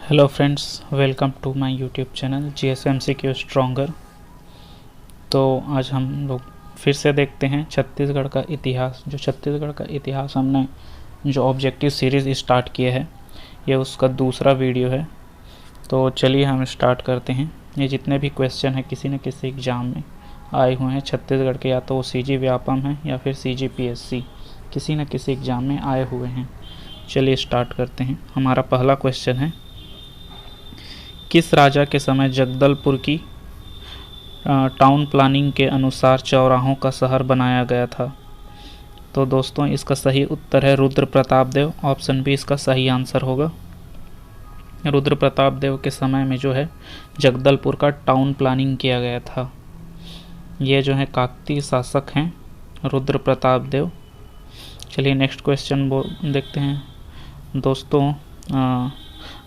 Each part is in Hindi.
Hello friends, welcome to my YouTube channel GSMCQ stronger. तो आज हम लोग फिर से देखते हैं छत्तीसगढ़ का इतिहास। जो छत्तीसगढ़ का इतिहास हमने जो ऑब्जेक्टिव सीरीज़ स्टार्ट किया है, ये उसका दूसरा वीडियो है। तो चलिए हम स्टार्ट करते हैं। ये जितने भी क्वेश्चन हैं किसी न किसी एग्ज़ाम में आए हुए हैं छत्तीसगढ़ के, या तो वो CG व्यापम है या फिर CGPSC, किसी न किसी एग्ज़ाम में आए हुए हैं। चलिए स्टार्ट करते हैं। हमारा पहला क्वेश्चन है, किस राजा के समय जगदलपुर की टाउन प्लानिंग के अनुसार चौराहों का शहर बनाया गया था? तो दोस्तों इसका सही उत्तर है रुद्र प्रताप देव। ऑप्शन बी इसका सही आंसर होगा। रुद्र प्रताप देव के समय में जो है जगदलपुर का टाउन प्लानिंग किया गया था। ये जो है काकतीय शासक हैं रुद्र प्रताप देव। चलिए नेक्स्ट क्वेश्चन देखते हैं दोस्तों।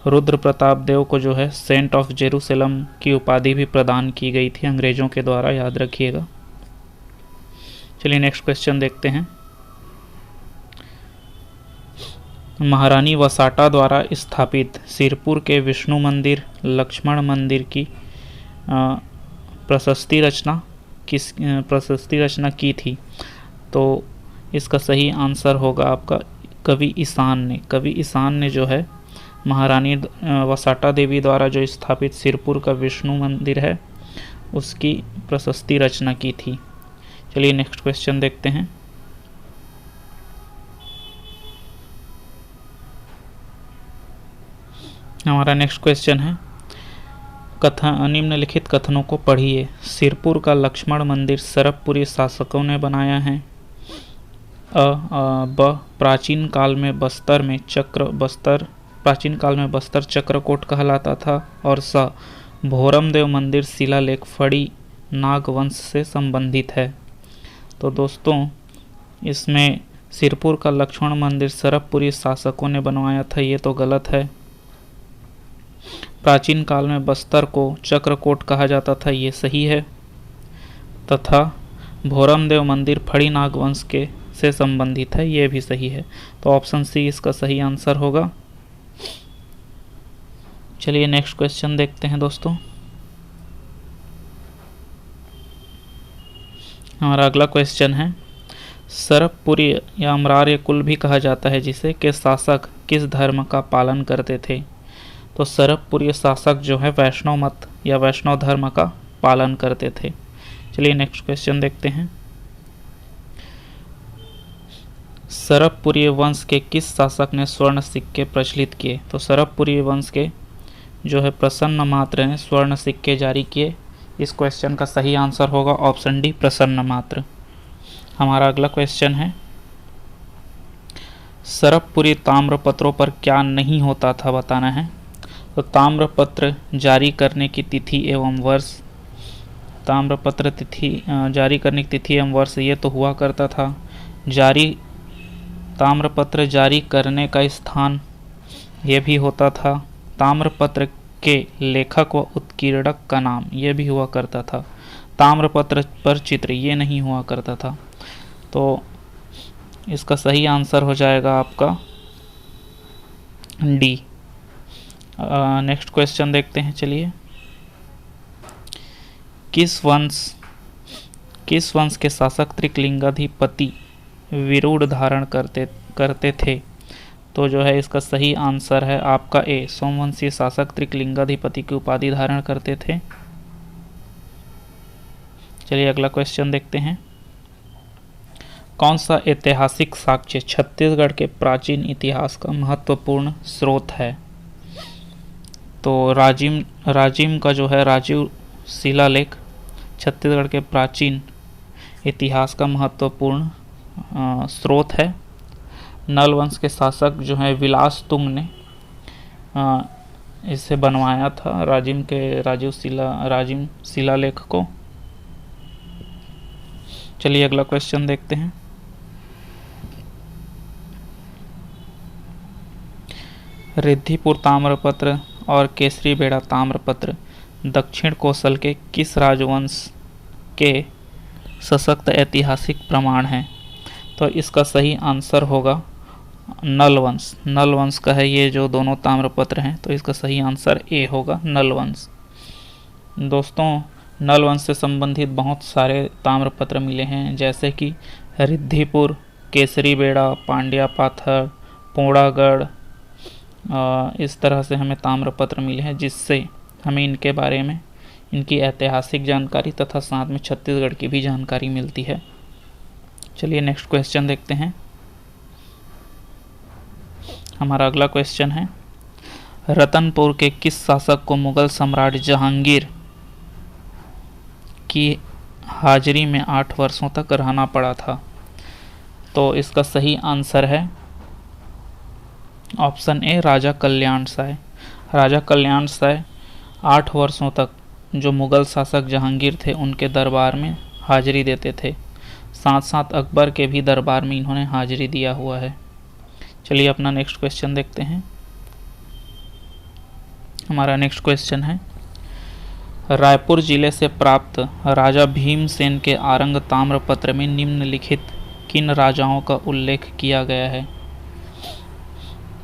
रुद्र प्रताप देव को जो है सेंट ऑफ जेरूसलम की उपाधि भी प्रदान की गई थी अंग्रेजों के द्वारा, याद रखिएगा। चलिए नेक्स्ट क्वेश्चन देखते हैं। महारानी वसाटा द्वारा स्थापित सिरपुर के विष्णु मंदिर, लक्ष्मण मंदिर की प्रशस्ति रचना की थी? तो इसका सही आंसर होगा आपका कवि ईशान ने। कवि ईशान ने जो है महारानी वसाटा देवी द्वारा जो स्थापित सिरपुर का विष्णु मंदिर है उसकी प्रशस्ति रचना की थी। चलिए नेक्स्ट क्वेश्चन देखते हैं। हमारा नेक्स्ट क्वेश्चन है, निम्नलिखित कथनों को पढ़िए। सिरपुर का लक्ष्मण मंदिर सरबपुरी शासकों ने बनाया है। ब प्राचीन काल में बस्तर चक्रकोट कहलाता था। और स भोरमदेव मंदिर शिलालेख फड़ी नागवंश से संबंधित है। तो दोस्तों इसमें सिरपुर का लक्ष्मण मंदिर सरबपुरी शासकों ने बनवाया था, ये तो गलत है। प्राचीन काल में बस्तर को चक्रकोट कहा जाता था, ये सही है। तथा भोरमदेव मंदिर फड़ी नागवंश के से संबंधित है, ये भी सही है। तो ऑप्शन सी इसका सही आंसर होगा। चलिए नेक्स्ट क्वेश्चन देखते हैं दोस्तों। हमारा अगला क्वेश्चन है, सरबपुरी या अमरार्य कुल भी कहा जाता है जिसे, के शासक किस धर्म का पालन करते थे? तो सरबपुरी शासक जो है वैष्णव मत या वैष्णव धर्म का पालन करते थे। चलिए नेक्स्ट क्वेश्चन देखते हैं। सरबपुरी वंश के किस शासक ने स्वर्ण सिक्के प्रचलित किए? तो सरबपुरी वंश के जो है प्रसन्न मात्र ने स्वर्ण सिक्के जारी किए। इस क्वेश्चन का सही आंसर होगा ऑप्शन डी प्रसन्न मात्र। हमारा अगला क्वेश्चन है, सरबपुरी ताम्रपत्रों पर क्या नहीं होता था, बताना है। तो ताम्रपत्र जारी करने की तिथि एवं वर्ष, जारी करने की तिथि एवं वर्ष ये तो हुआ करता था। ताम्रपत्र जारी करने का स्थान ये भी होता था। ताम्रपत्र के लेखक व उत्कीर्णक का नाम ये भी हुआ करता था। ताम्रपत्र पर चित्र ये नहीं हुआ करता था। तो इसका सही आंसर हो जाएगा आपका डी। नेक्स्ट क्वेश्चन देखते हैं। चलिए, किस वंश के शासक त्रिकलिंगाधिपति विरूढ़ धारण करते थे? तो जो है इसका सही आंसर है आपका ए, सोमवंशीय शासक त्रिकलिंगाधिपति की उपाधि धारण करते थे। चलिए अगला क्वेश्चन देखते हैं। कौन सा ऐतिहासिक साक्ष्य छत्तीसगढ़ के प्राचीन इतिहास का महत्वपूर्ण स्रोत है? तो राजिम का जो है राजीव शिलालेख छत्तीसगढ़ के प्राचीन इतिहास का महत्वपूर्ण स्रोत है। नल वंश के शासक जो है विलास तुंग ने इसे बनवाया था, राजिम शिलालेख को। चलिए अगला क्वेश्चन देखते हैं। रिद्धिपुर ताम्रपत्र और केसरी बेड़ा ताम्रपत्र दक्षिण कोसल के किस राजवंश के सशक्त ऐतिहासिक प्रमाण हैं? तो इसका सही आंसर होगा नल वंश, नल वंश का है ये जो दोनों ताम्रपत्र हैं, तो इसका सही आंसर ए होगा, नल वंश। दोस्तों नल वंश से संबंधित बहुत सारे ताम्रपत्र मिले हैं, जैसे कि रिद्धिपुर, केसरी बेड़ा, पांड्या पाथर, पोड़ागढ़, इस तरह से हमें ताम्रपत्र मिले हैं, जिससे हमें इनके बारे में, इनकी ऐतिहासिक जानकारी तथा साथ में छत्तीसगढ़ की भी जानकारी मिलती है। चलिए नेक्स्ट क्वेश्चन देखते हैं। हमारा अगला क्वेश्चन है, रतनपुर के किस शासक को मुगल सम्राट जहांगीर की हाजिरी में 8 वर्षों तक रहना पड़ा था? तो इसका सही आंसर है ऑप्शन ए, राजा कल्याण साय। राजा कल्याण साय 8 वर्षों तक जो मुगल शासक जहांगीर थे उनके दरबार में हाजिरी देते थे, साथ साथ अकबर के भी दरबार में इन्होंने हाजिरी दिया हुआ है। चलिए अपना नेक्स्ट क्वेश्चन देखते हैं। हमारा नेक्स्ट क्वेश्चन है, रायपुर जिले से प्राप्त राजा भीमसेन के आरंग ताम्रपत्र में निम्नलिखित किन राजाओं का उल्लेख किया गया है?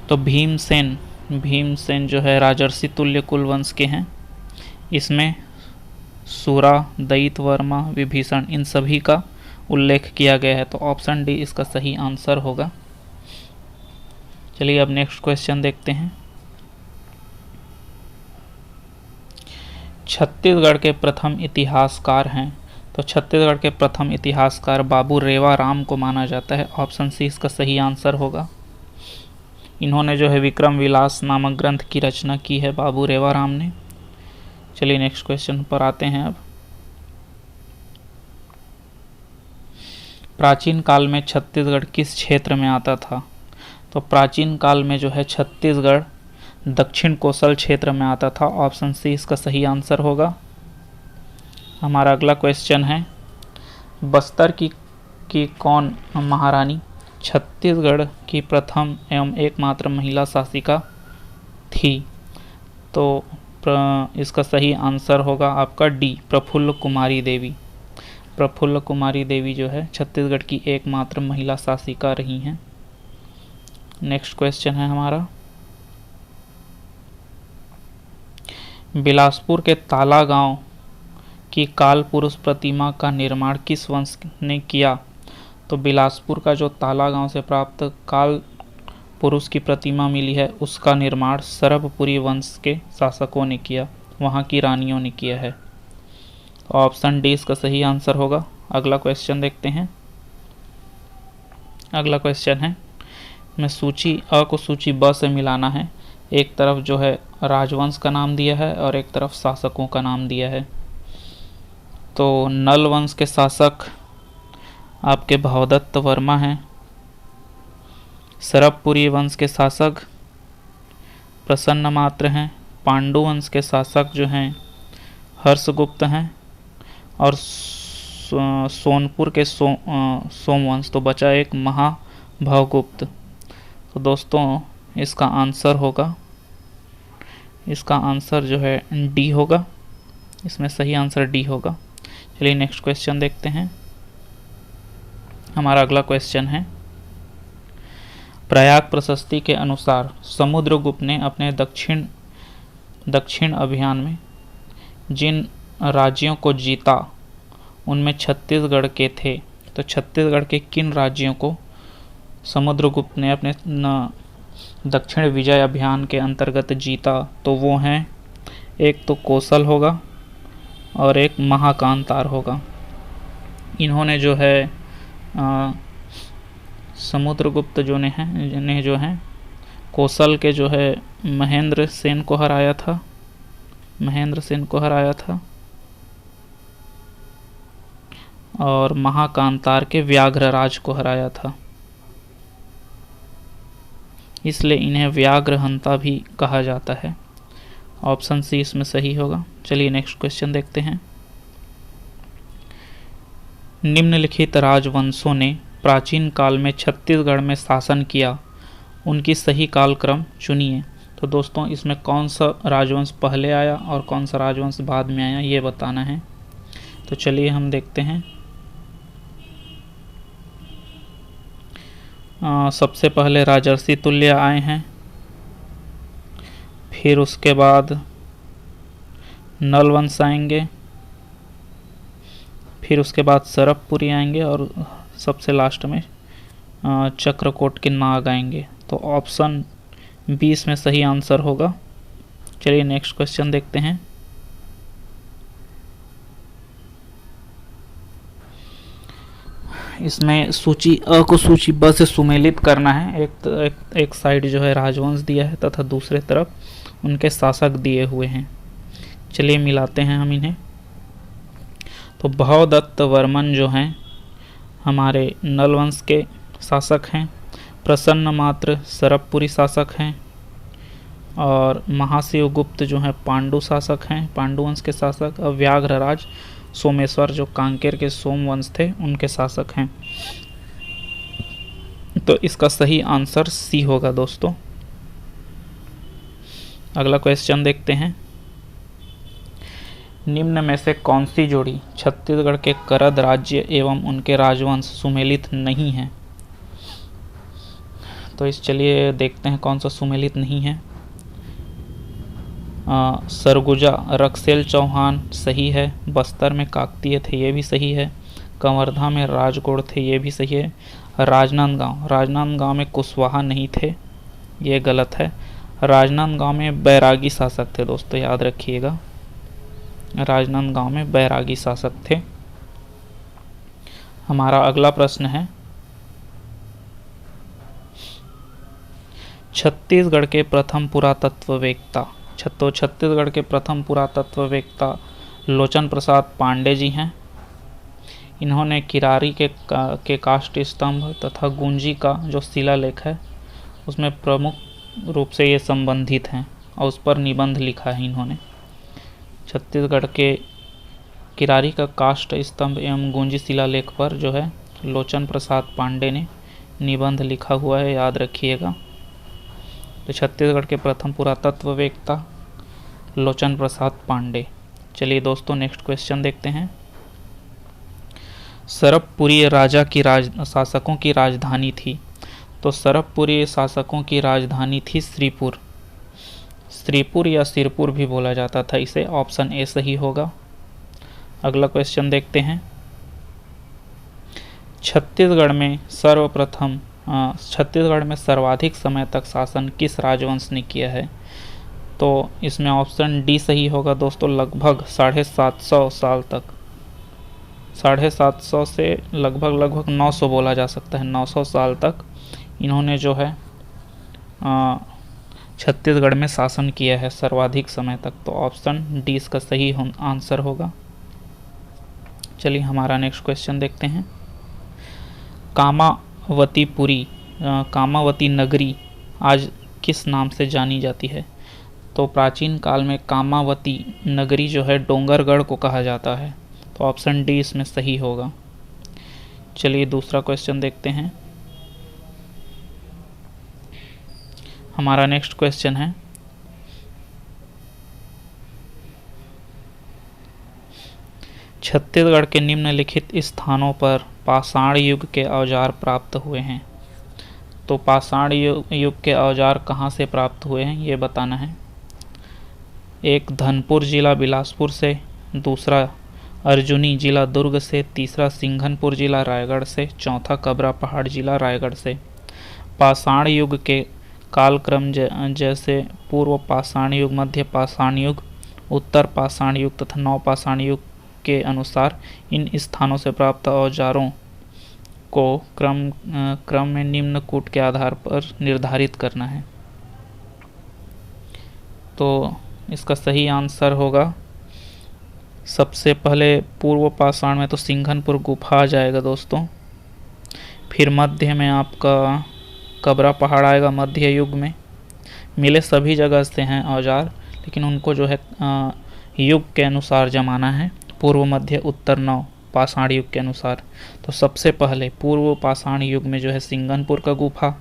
तो भीमसेन जो है राजर्षि तुल्य कुल वंश के हैं। इसमें सूरा, दैत वर्मा, विभीषण, इन सभी का उल्लेख किया गया है, तो ऑप्शन डी इसका सही आंसर होगा। चलिए अब नेक्स्ट क्वेश्चन देखते हैं। छत्तीसगढ़ के प्रथम इतिहासकार हैं, तो छत्तीसगढ़ के प्रथम इतिहासकार बाबू रेवा राम को माना जाता है, ऑप्शन सी इसका सही आंसर होगा। इन्होंने जो है विक्रम विलास नामक ग्रंथ की रचना की है बाबू रेवा राम ने। चलिए नेक्स्ट क्वेश्चन पर आते हैं। अब प्राचीन काल में छत्तीसगढ़ किस क्षेत्र में आता था? तो प्राचीन काल में जो है छत्तीसगढ़ दक्षिण कोसल क्षेत्र में आता था, ऑप्शन सी इसका सही आंसर होगा। हमारा अगला क्वेश्चन है, बस्तर की कौन महारानी छत्तीसगढ़ की प्रथम एवं एकमात्र महिला शासिका थी? तो इसका सही आंसर होगा आपका डी, प्रफुल्ल कुमारी देवी। प्रफुल्ल कुमारी देवी जो है छत्तीसगढ़ की एकमात्र महिला शासिका रही हैं। नेक्स्ट क्वेश्चन है हमारा, बिलासपुर के ताला गांव की काल पुरुष प्रतिमा का निर्माण किस वंश ने किया? तो बिलासपुर का जो ताला गांव से प्राप्त काल पुरुष की प्रतिमा मिली है, उसका निर्माण सरभपुरी वंश के शासकों ने किया, वहां की रानियों ने किया है। ऑप्शन डी इसका सही आंसर होगा। अगला क्वेश्चन देखते हैं। अगला क्वेश्चन है, में सूची अ को सूची ब से मिलाना है। एक तरफ जो है राजवंश का नाम दिया है और एक तरफ शासकों का नाम दिया है। तो नल वंश के शासक आपके भवदत्त वर्मा हैं। सरभपुरी वंश के शासक प्रसन्न मात्र हैं। पांडु वंश के शासक जो हैं हर्षगुप्त हैं। और सोनपुर के सोमवंश तो बचा एक महाभवगुप्त। तो दोस्तों इसका आंसर होगा, इसका आंसर जो है डी होगा, इसमें सही आंसर डी होगा। चलिए नेक्स्ट क्वेश्चन देखते हैं। हमारा अगला क्वेश्चन है, प्रयाग प्रशस्ति के अनुसार समुद्रगुप्त ने अपने दक्षिण अभियान में जिन राज्यों को जीता उनमें छत्तीसगढ़ के थे। तो छत्तीसगढ़ के किन राज्यों को समुद्रगुप्त ने अपने दक्षिण विजय अभियान के अंतर्गत जीता? तो वो हैं, एक तो कोसल होगा और एक महाकांतार होगा। इन्होंने जो है समुद्रगुप्त जो हैं कोसल के जो है महेंद्र सेन को हराया था और महाकांतार के व्याघ्रराज को हराया था, इसलिए इन्हें व्याघ्रहंता भी कहा जाता है। ऑप्शन सी इसमें सही होगा। चलिए नेक्स्ट क्वेश्चन देखते हैं। निम्नलिखित राजवंशों ने प्राचीन काल में छत्तीसगढ़ में शासन किया, उनकी सही कालक्रम चुनिए। तो दोस्तों इसमें कौन सा राजवंश पहले आया और कौन सा राजवंश बाद में आया, ये बताना है। तो चलिए हम देखते हैं। सबसे पहले राजर्षि तुल्य आए हैं, फिर उसके बाद नलवंश आएंगे, फिर उसके बाद सरपपुरी आएंगे और सबसे लास्ट में चक्रकोट के नाग आएंगे। तो ऑप्शन 20 में सही आंसर होगा। चलिए नेक्स्ट क्वेश्चन देखते हैं। इसमें सूची अ को सूची ब से सुमेलित करना है। एक साइड जो है राजवंश दिया है तथा दूसरे तरफ उनके शासक दिए हुए हैं। चलिए मिलाते हैं हम इन्हें। तो भवदत्त वर्मन जो हैं हमारे नलवंश के शासक हैं, प्रसन्न मात्र सरपपुरी शासक हैं और महाशिवगुप्त जो हैं पांडु शासक हैं, पांडुवंश के शासक। और व्याघ्रराज सोमेश्वर जो कांकेर के सोमवंश थे उनके शासक हैं। तो इसका सही आंसर सी होगा दोस्तों। अगला क्वेश्चन देखते हैं। निम्न में से कौन सी जोड़ी छत्तीसगढ़ के करद राज्य एवं उनके राजवंश सुमेलित नहीं है? तो इस चलिए देखते हैं कौन सा सुमेलित नहीं है। सरगुजा रक्सेल चौहान सही है, बस्तर में काकतीय थे ये भी सही है, कंवर्धा में राजगौड़ थे ये भी सही है, राजनांदगांव में कुशवाहा नहीं थे ये गलत है, राजनांदगांव में बैरागी शासक थे दोस्तों, याद रखिएगा, राजनांदगांव में बैरागी शासक थे। हमारा अगला प्रश्न है, छत्तीसगढ़ के प्रथम पुरातत्ववेत्ता, तो छत्तीसगढ़ के प्रथम पुरातत्ववेत्ता लोचन प्रसाद पांडे जी हैं। इन्होंने किरारी के काष्ठ स्तंभ तथा गुंजी का जो शिलालेख है उसमें प्रमुख रूप से ये संबंधित हैं और उस पर निबंध लिखा है इन्होंने। छत्तीसगढ़ के किरारी का काष्ठ स्तंभ एवं गुंजी शिलालेख पर जो है लोचन प्रसाद पांडे ने निबंध लिखा हुआ है, याद रखिएगा। तो छत्तीसगढ़ के प्रथम पुरातत्ववेत्ता लोचन प्रसाद पांडे। चलिए दोस्तों नेक्स्ट क्वेश्चन देखते हैं। सरपपुरी राजा की शासकों की राजधानी थी। तो सरपपुरी शासकों की राजधानी थी श्रीपुर। श्रीपुर या सिरपुर भी बोला जाता था इसे। ऑप्शन ए सही होगा। अगला क्वेश्चन देखते हैं। छत्तीसगढ़ में सर्वाधिक समय तक शासन किस राजवंश ने किया है? तो इसमें ऑप्शन डी सही होगा दोस्तों, लगभग 750 साल तक, 750 से लगभग 900 बोला जा सकता है, 900 साल तक इन्होंने जो है छत्तीसगढ़ में शासन किया है सर्वाधिक समय तक। तो ऑप्शन डी इसका सही आंसर होगा। चलिए हमारा नेक्स्ट क्वेश्चन देखते हैं। कामावती नगरी आज किस नाम से जानी जाती है? तो प्राचीन काल में कामावती नगरी जो है डोंगरगढ़ को कहा जाता है। तो ऑप्शन डी इसमें सही होगा। चलिए दूसरा क्वेश्चन देखते हैं। हमारा नेक्स्ट क्वेश्चन है, छत्तीसगढ़ के निम्नलिखित स्थानों पर पाषाण युग के औजार प्राप्त हुए हैं। तो पाषाण युग के औजार कहाँ से प्राप्त हुए हैं ये बताना है। एक धनपुर जिला बिलासपुर से, दूसरा अर्जुनी जिला दुर्ग से, तीसरा सिंघनपुर जिला रायगढ़ से, चौथा कबरा पहाड़ जिला रायगढ़ से। पाषाण युग के कालक्रम जैसे पूर्व पाषाण युग, मध्य पाषाण युग, उत्तर पाषाण युग तथा नव पाषाण युग के अनुसार इन स्थानों से प्राप्त औजारों को क्रम में निम्न कूट के आधार पर निर्धारित करना है। तो इसका सही आंसर होगा, सबसे पहले पूर्व पाषाण में तो सिंघनपुर गुफा आ जाएगा दोस्तों, फिर मध्य में आपका कबरा पहाड़ आएगा। मध्य युग में मिले सभी जगह से हैं औजार, लेकिन उनको जो है युग के अनुसार जमाना है, पूर्व मध्य उत्तर नव पाषाण युग के अनुसार। तो सबसे पहले पूर्व पाषाण युग में जो है सिंघनपुर का गुफा,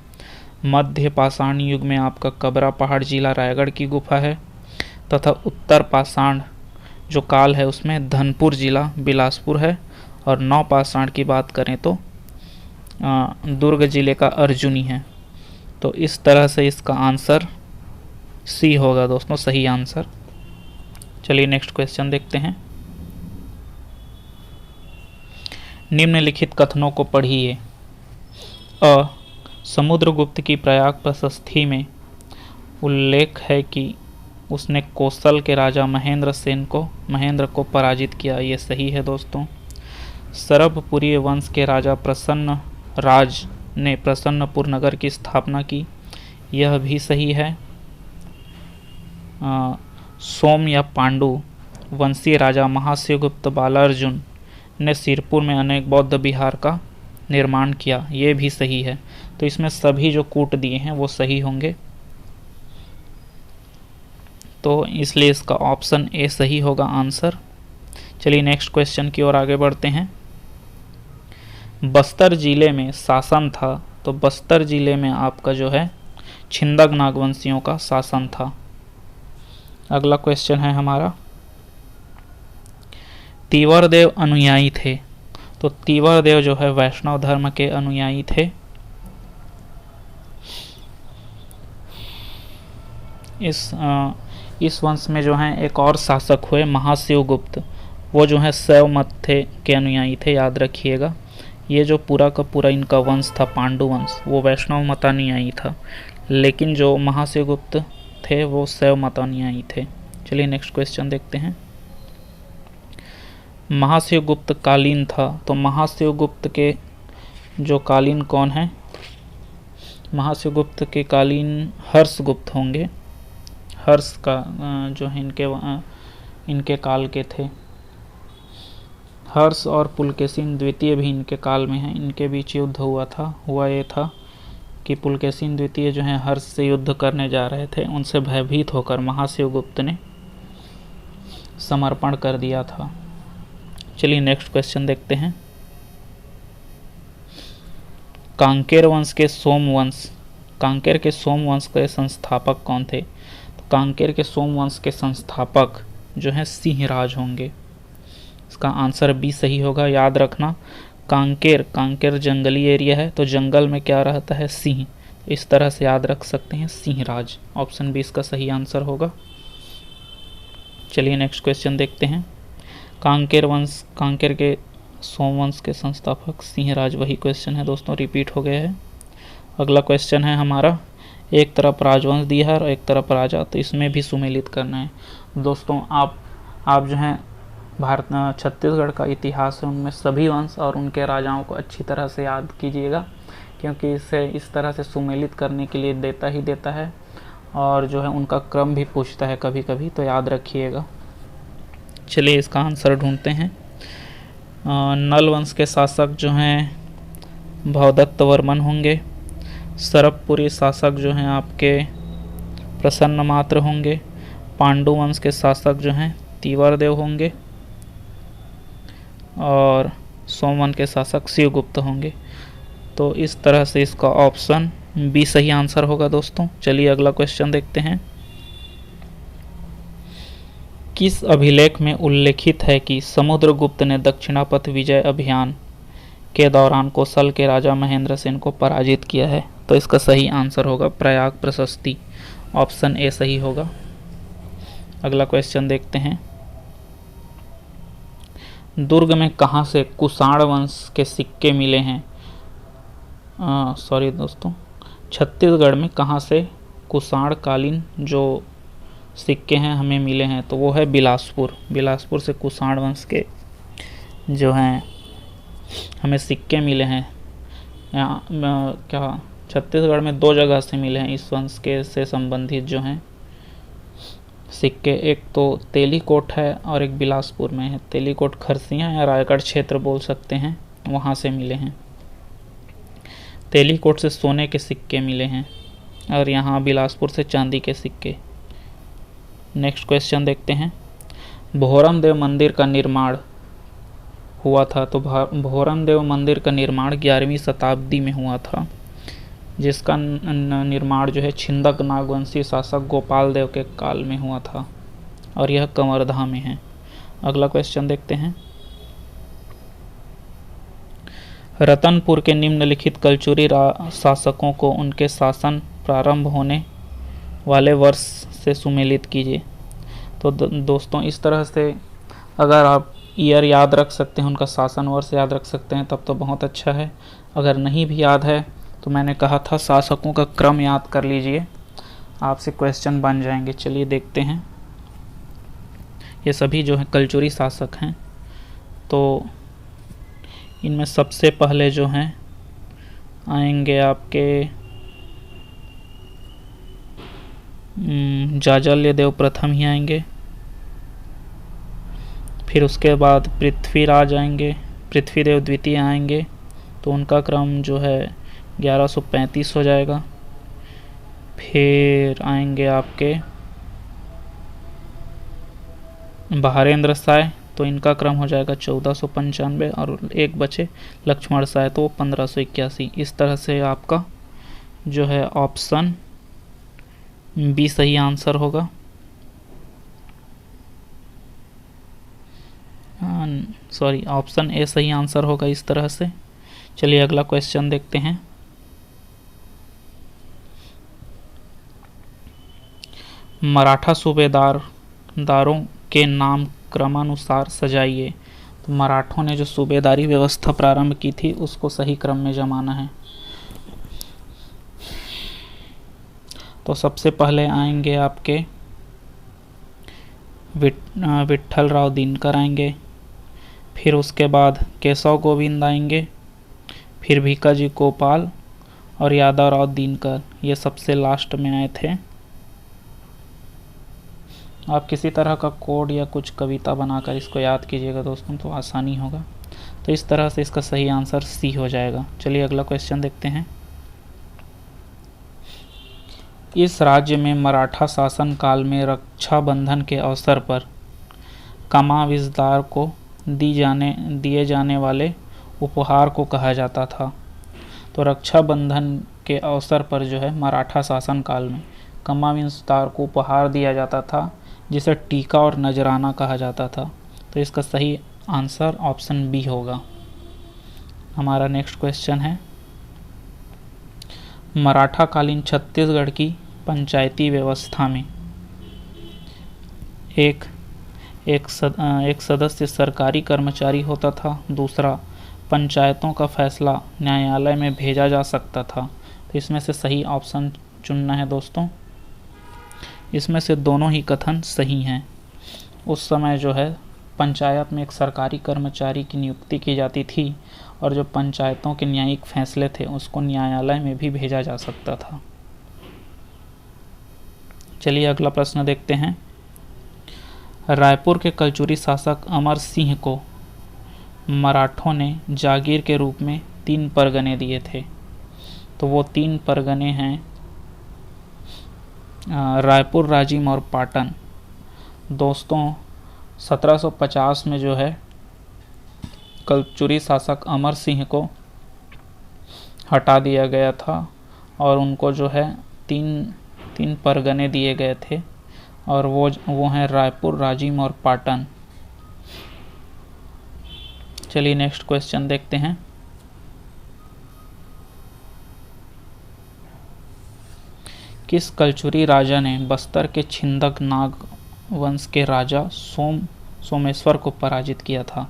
मध्य पाषाण युग में आपका कबरा पहाड़ जिला रायगढ़ की गुफा है, तथा उत्तर पाषाण जो काल है उसमें धनपुर जिला बिलासपुर है, और नव पाषाण की बात करें तो दुर्ग जिले का अर्जुनी है। तो इस तरह से इसका आंसर सी होगा दोस्तों, सही आंसर। चलिए नेक्स्ट क्वेश्चन देखते हैं। निम्नलिखित कथनों को पढ़िए। अ, समुद्रगुप्त की प्रयाग प्रशस्ति में उल्लेख है कि उसने कौशल के राजा महेंद्र को पराजित किया। ये सही है दोस्तों। सरभपुरी वंश के राजा प्रसन्न राज ने प्रसन्नपुर नगर की स्थापना की। यह भी सही है। सोम या पांडु वंशीय राजा महाशिवगुप्त बालार्जुन ने सिरपुर में अनेक बौद्ध विहार का निर्माण किया। ये भी सही है। तो इसमें सभी जो कूट दिए हैं वो सही होंगे, तो इसलिए इसका ऑप्शन ए सही होगा आंसर। चलिए नेक्स्ट क्वेश्चन की ओर आगे बढ़ते हैं। बस्तर जिले में शासन था, तो बस्तर जिले में आपका जो है छिंदक नागवंशियों का शासन था। अगला क्वेश्चन है हमारा, तीवरदेव अनुयायी थे, तो तीवरदेव जो है वैष्णव धर्म के अनुयायी थे। इस वंश में जो है एक और शासक हुए महाशिवगुप्त, वो जो है शैव मत के अनुयायी थे, याद रखिएगा। ये जो पूरा का पूरा इनका वंश था पांडु वंश, वो वैष्णव मतानुयायी था, लेकिन जो महाशिवगुप्त थे वो शैव मतानुयायी थे। चलिए नेक्स्ट क्वेश्चन देखते हैं। महाशिवगुप्त कालीन था, तो महाशिवगुप्त के जो कालीन कौन है? महाशिवगुप्त के कालीन हर्षगुप्त होंगे। हर्ष का जो है इनके काल के थे। हर्ष और पुलकेशिन द्वितीय भी इनके काल में हैं। इनके बीच युद्ध हुआ ये था कि पुलकेशिन द्वितीय जो है हर्ष से युद्ध करने जा रहे थे। उनसे भयभीत होकर महाशिवगुप्त ने समर्पण कर दिया था। चलिए नेक्स्ट क्वेश्चन देखते हैं। कांकेर के सोम वंश के संस्थापक कौन थे? तो कांकेर के सोम वंश के संस्थापक जो है सिंहराज होंगे। इसका आंसर बी सही होगा। याद रखना, कांकेर जंगली एरिया है, तो जंगल में क्या रहता है? सिंह। इस तरह से याद रख सकते हैं, सिंहराज। ऑप्शन बी इसका सही आंसर होगा। चलिए नेक्स्ट क्वेश्चन देखते हैं। कांकेर के सोमवंश के संस्थापक सिंहराज, वही क्वेश्चन है दोस्तों, रिपीट हो गया है। अगला क्वेश्चन है हमारा, एक तरफ राजवंश दिया है और एक तरफ राजा, तो इसमें भी सुमेलित करना है दोस्तों। आप जो है छत्तीसगढ़ का इतिहास है, उनमें सभी वंश और उनके राजाओं को अच्छी तरह से याद कीजिएगा, क्योंकि इसे इस तरह से सुमेलित करने के लिए देता है और जो है उनका क्रम भी पूछता है कभी कभी, तो याद रखिएगा। चलिए इसका आंसर ढूंढते हैं। नल वंश के शासक जो हैं भवदत्त वर्मन होंगे। सरभपुरी शासक जो हैं आपके प्रसन्न मात्र होंगे। पांडु वंश के शासक जो हैं तीवरदेव होंगे और सोमवन के शासक शिवगुप्त होंगे। तो इस तरह से इसका ऑप्शन बी सही आंसर होगा दोस्तों। चलिए अगला क्वेश्चन देखते हैं। किस अभिलेख में उल्लेखित है कि समुद्रगुप्त ने दक्षिणापथ विजय अभियान के दौरान कौशल के राजा महेंद्र सेन को पराजित किया है? तो इसका सही आंसर होगा प्रयाग प्रशस्ति। ऑप्शन ए सही होगा। अगला क्वेश्चन देखते हैं। दुर्ग में कहाँ से कुषाण वंश के सिक्के मिले हैं? सॉरी दोस्तों, छत्तीसगढ़ में कहाँ से कुषाण कालीन जो सिक्के हैं हमें मिले हैं? तो वो है बिलासपुर से कुषाण वंश के जो हैं हमें सिक्के मिले हैं। क्या छत्तीसगढ़ में 2 जगह से मिले हैं इस वंश के से संबंधित जो हैं सिक्के। एक तो तेलीकोट है और एक बिलासपुर में है। तेलीकोट खरसिया या रायगढ़ क्षेत्र बोल सकते हैं, वहाँ से मिले हैं। तेलीकोट से सोने के सिक्के मिले हैं और यहाँ बिलासपुर से चांदी के सिक्के। नेक्स्ट क्वेश्चन देखते हैं। भोरम देव मंदिर का निर्माण हुआ था, तो भोरम देव मंदिर का निर्माण 11वीं शताब्दी में हुआ था, जिसका निर्माण जो है छिंदक नागवंशी शासक गोपाल देव के काल में हुआ था और यह कंवरधा में है। अगला क्वेश्चन देखते हैं। रतनपुर के निम्नलिखित कलचुरी शासकों को उनके शासन प्रारंभ होने वाले वर्ष से सुमेलित कीजिए। तो दोस्तों इस तरह से अगर आप ईयर याद रख सकते हैं, उनका शासन वर्ष याद रख सकते हैं, तब तो बहुत अच्छा है। अगर नहीं भी याद है तो मैंने कहा था शासकों का क्रम याद कर लीजिए, आपसे क्वेश्चन बन जाएंगे। चलिए देखते हैं। ये सभी जो है कलचुरी शासक हैं। तो इनमें सबसे पहले जो हैं आएंगे आपके जाजल्यदेव प्रथम ही आएंगे। फिर उसके बाद पृथ्वीराज आएंगे, पृथ्वीदेव द्वितीय आएंगे। तो उनका क्रम जो है 1135 हो जाएगा। फिर आएंगे आपके बहारेंद्र साय, तो इनका क्रम हो जाएगा 1495 और एक बचे लक्ष्मण साय, तो 1581। इस तरह से आपका जो है ऑप्शन बी सही आंसर होगा। सॉरी, ऑप्शन ए सही आंसर होगा इस तरह से। चलिए अगला क्वेश्चन देखते हैं। मराठा सूबेदारों के नाम क्रमानुसार सजाइए। तो मराठों ने जो सूबेदारी व्यवस्था प्रारंभ की थी उसको सही क्रम में जमाना है। तो सबसे पहले आएंगे आपके विट्ठल राव दिनकर आएंगे। फिर उसके बाद केशव गोविंद आएंगे। फिर भीकाजी गोपाल और यादव राव दिनकर, ये सबसे लास्ट में आए थे। आप किसी तरह का कोड या कुछ कविता बनाकर इसको याद कीजिएगा दोस्तों, तो आसानी होगा। तो इस तरह से इसका सही आंसर सी हो जाएगा। चलिए अगला क्वेश्चन देखते हैं। इस राज्य में मराठा शासन काल में रक्षाबंधन के अवसर पर कामाविजदार को दिए जाने वाले उपहार को कहा जाता था। तो रक्षाबंधन के अवसर पर जो है मराठा शासन काल में कामाविजदार को उपहार दिया जाता था, जिसे टीका और नजराना कहा जाता था। तो इसका सही आंसर ऑप्शन बी होगा। हमारा नेक्स्ट क्वेश्चन है, मराठा कालीन छत्तीसगढ़ की पंचायती व्यवस्था में एक सदस्य सरकारी कर्मचारी होता था, दूसरा पंचायतों का फैसला न्यायालय में भेजा जा सकता था। तो इसमें से सही ऑप्शन चुनना है दोस्तों। इसमें से दोनों ही कथन सही हैं। उस समय जो है पंचायत में एक सरकारी कर्मचारी की नियुक्ति की जाती थी और जो पंचायतों के न्यायिक फैसले थे उसको न्यायालय में भी भेजा जा सकता था। चलिए अगला प्रश्न देखते हैं। रायपुर के कलचुरी शासक अमर सिंह को मराठों ने जागीर के रूप में 3 परगने दिए थे। तो वो 3 परगने हैं रायपुर, राजिम और पाटन। दोस्तों 1750 में जो है कलचुरी शासक अमर सिंह को हटा दिया गया था और उनको जो है तीन परगने दिए गए थे, और वो हैं रायपुर, राजिम और पाटन। चलिए नेक्स्ट क्वेश्चन देखते हैं। किस कलचुरी राजा ने बस्तर के छिंदक नाग वंश के राजा सोमेश्वर को पराजित किया था?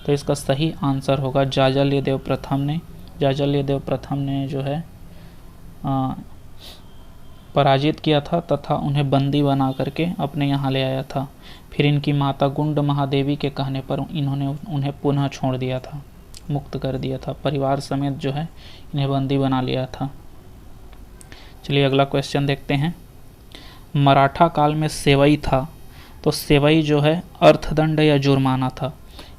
तो इसका सही आंसर होगा जाजल्यदेव प्रथम ने। जाजल्यदेव प्रथम ने जो है पराजित किया था तथा उन्हें बंदी बना करके अपने यहाँ ले आया था। फिर इनकी माता गुंड महादेवी के कहने पर इन्होंने उन्हें पुनः छोड़ दिया था, मुक्त कर दिया था, परिवार समेत जो है इन्हें बंदी बना लिया था। चलिए अगला क्वेश्चन देखते हैं। मराठा काल में सेवई था, तो सेवई जो है अर्थदंड या जुर्माना था।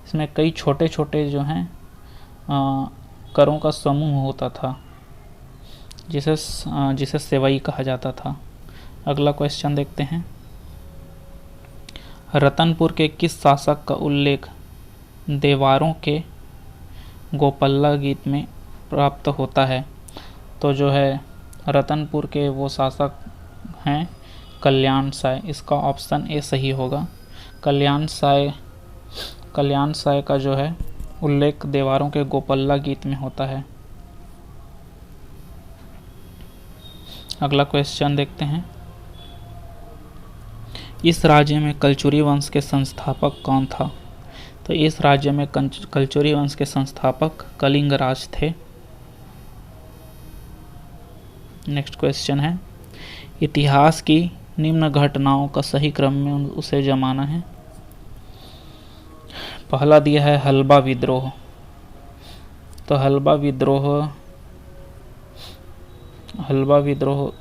इसमें कई छोटे छोटे जो हैं करों का समूह होता था, जिसे सेवई कहा जाता था। अगला क्वेश्चन देखते हैं। रतनपुर के किस शासक का उल्लेख देवारों के गोपल्ला गीत में प्राप्त होता है? तो जो है रतनपुर के वो शासक हैं कल्याण साय। इसका ऑप्शन ए सही होगा। कल्याण साय का जो है उल्लेख देवारों के गोपल्ला गीत में होता है। अगला क्वेश्चन देखते हैं। इस राज्य में कलचुरी वंश के संस्थापक कौन था? तो इस राज्य में कलचुरी वंश के संस्थापक कलिंग राज थे। नेक्स्ट क्वेश्चन है, इतिहास की निम्न घटनाओं का सही क्रम में उसे जमाना है। पहला दिया है हल्बा विद्रोह। तो हल्बा विद्रोह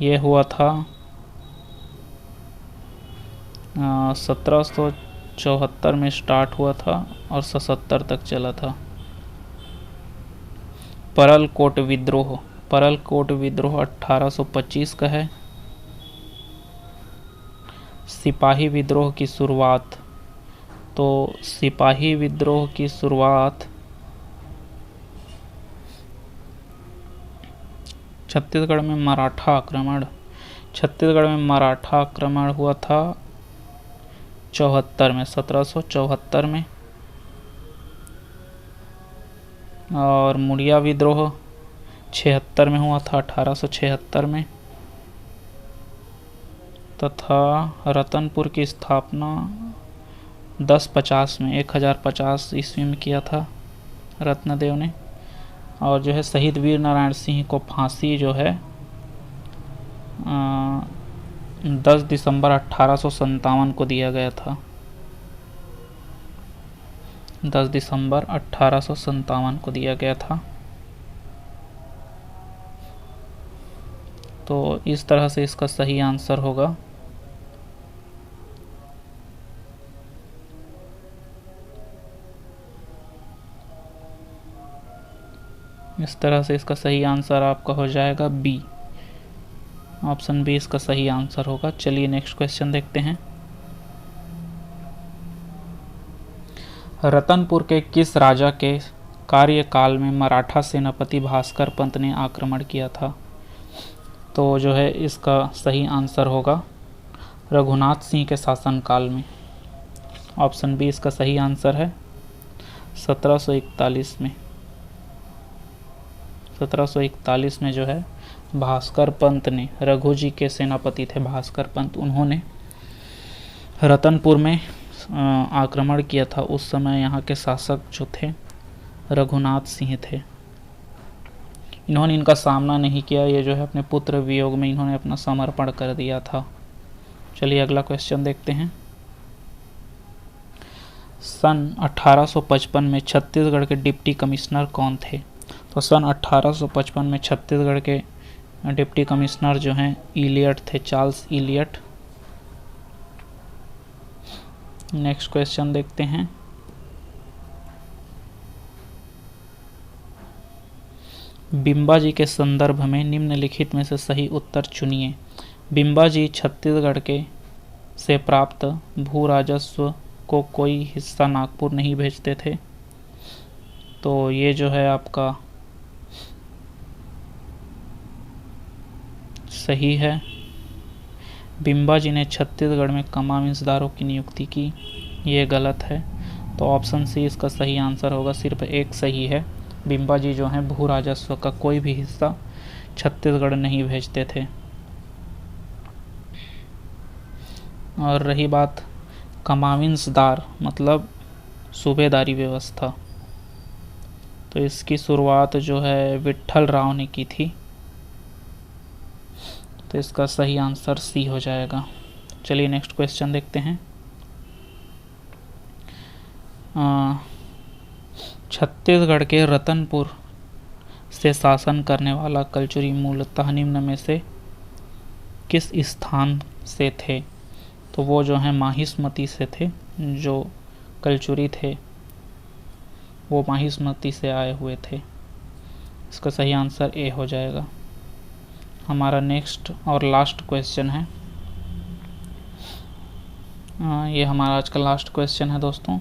ये हुआ था 1774 में स्टार्ट हुआ था और 77 तक चला था। परलकोट विद्रोह 1825 का है। सिपाही विद्रोह की शुरुआत, तो सिपाही विद्रोह की शुरुआत छत्तीसगढ़ में मराठा आक्रमण हुआ था 1774 में। और मुड़िया विद्रोह 76 में हुआ था, 1876 में। तथा रतनपुर की स्थापना 1050 ईस्वी में किया था रत्नदेव ने। और जो है शहीद वीर नारायण सिंह को फांसी जो है 10 दिसंबर 1857 को दिया गया था। 10 दिसंबर 1857 को दिया गया था। तो इस तरह से इसका सही आंसर होगा आपका हो जाएगा बी। ऑप्शन बी इसका सही आंसर होगा। चलिए नेक्स्ट क्वेश्चन देखते हैं। रतनपुर के किस राजा के कार्यकाल में मराठा सेनापति भास्कर पंत ने आक्रमण किया था? तो जो है इसका सही आंसर होगा रघुनाथ सिंह के शासनकाल में। ऑप्शन बी इसका सही आंसर है 1741 में। 1741 में जो है भास्कर पंत ने, रघु जी के सेनापति थे भास्कर पंत, उन्होंने रतनपुर में आक्रमण किया था। उस समय यहाँ के शासक जो थे रघुनाथ सिंह थे। इन्होंने इनका सामना नहीं किया, ये जो है अपने पुत्र वियोग में इन्होंने अपना समर्पण कर दिया था। चलिए अगला क्वेश्चन देखते हैं। सन 1855 में छत्तीसगढ़ के डिप्टी कमिश्नर कौन थे? तो सन 1855 में छत्तीसगढ़ के डिप्टी कमिश्नर जो हैं इलियट थे, चार्ल्स इलियट। नेक्स्ट क्वेश्चन देखते हैं। बिम्बा जी के संदर्भ में निम्नलिखित में से सही उत्तर चुनिए। बिम्बा जी छत्तीसगढ़ के से प्राप्त भू राजस्व को कोई हिस्सा नागपुर नहीं भेजते थे। तो ये जो है आपका सही है। बिम्बा जी ने छत्तीसगढ़ में कमाविंसदारों की नियुक्ति की, ये गलत है। तो ऑप्शन सी इसका सही आंसर होगा। सिर्फ एक सही है। बिम्बा जी जो हैं भू राजस्व का कोई भी हिस्सा छत्तीसगढ़ नहीं भेजते थे। और रही बात कमाविंसदार मतलब सूबेदारी व्यवस्था, तो इसकी शुरुआत जो है विट्ठल राव ने की थी। तो इसका सही आंसर सी हो जाएगा। चलिए नेक्स्ट क्वेश्चन देखते हैं। छत्तीसगढ़ के रतनपुर से शासन करने वाला कलचुरी मूलतः निम्न में से किस स्थान से थे? तो वो जो है माहिष्मती से थे। जो कलचुरी थे वो माहिष्मती से आए हुए थे। इसका सही आंसर ए हो जाएगा। हमारा नेक्स्ट और लास्ट क्वेश्चन है। ये हमारा आज का लास्ट क्वेश्चन है दोस्तों।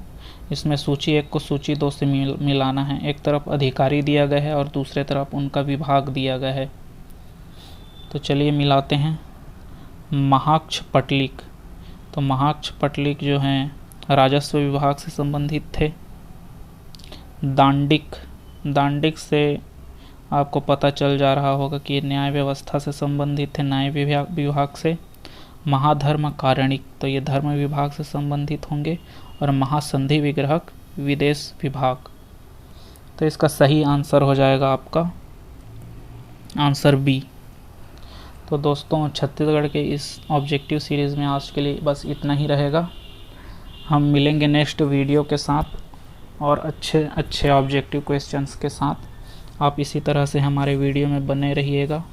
इसमें सूची 1 को सूची 2 से मिलाना है। एक तरफ अधिकारी दिया गया है और दूसरे तरफ उनका विभाग दिया गया है। तो चलिए मिलाते हैं। महाक्ष पटलिक, तो महाक्ष पटलिक जो हैं राजस्व विभाग से संबंधित थे। दांडिक, दांडिक से आपको पता चल जा रहा होगा कि ये न्याय व्यवस्था से संबंधित है, न्याय विभाग से। महाधर्म कारणिक, तो ये धर्म विभाग से संबंधित होंगे। और महासंधि विग्रहक विदेश विभाग। तो इसका सही आंसर हो जाएगा आपका आंसर बी। तो दोस्तों छत्तीसगढ़ के इस ऑब्जेक्टिव सीरीज़ में आज के लिए बस इतना ही रहेगा। हम मिलेंगे नेक्स्ट वीडियो के साथ और अच्छे अच्छे ऑब्जेक्टिव क्वेश्चंस के साथ। आप इसी तरह से हमारे वीडियो में बने रहिएगा।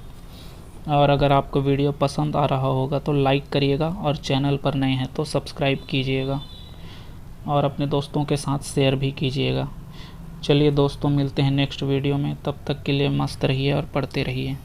और अगर आपको वीडियो पसंद आ रहा होगा तो लाइक करिएगा, और चैनल पर नए हैं तो सब्सक्राइब कीजिएगा, और अपने दोस्तों के साथ शेयर भी कीजिएगा। चलिए दोस्तों, मिलते हैं नेक्स्ट वीडियो में। तब तक के लिए मस्त रहिए और पढ़ते रहिए।